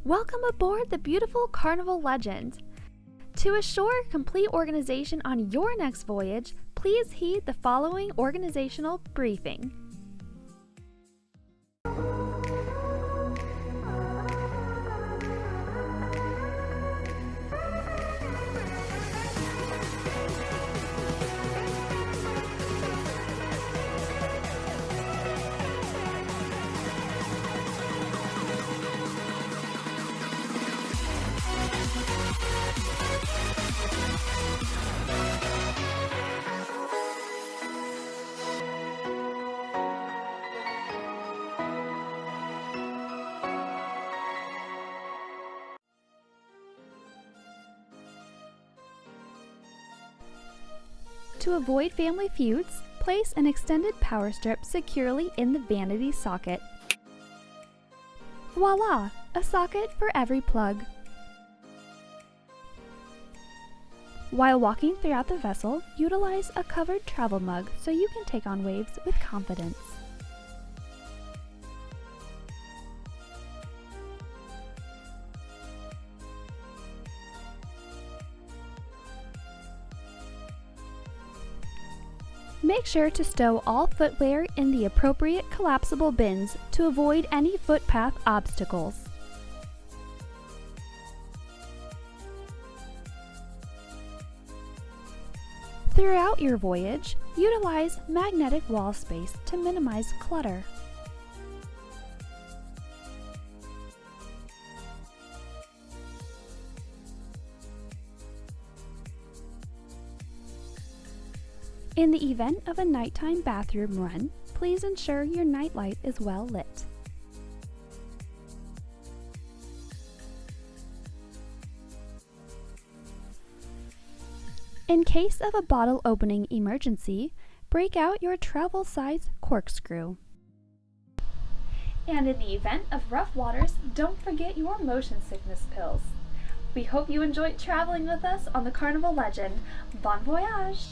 Welcome aboard the beautiful Carnival Legend. To assure complete organization on your next voyage, please heed the following organizational briefing. To avoid family feuds, place an extended power strip securely in the vanity socket. Voila! A socket for every plug. While walking throughout the vessel, utilize a covered travel mug so you can take on waves with confidence. Make sure to stow all footwear in the appropriate collapsible bins to avoid any footpath obstacles. Throughout your voyage, utilize magnetic wall space to minimize clutter. In the event of a nighttime bathroom run, please ensure your nightlight is well lit. In case of a bottle opening emergency, break out your travel size corkscrew. And in the event of rough waters, don't forget your motion sickness pills. We hope you enjoyed traveling with us on the Carnival Legend. Bon voyage!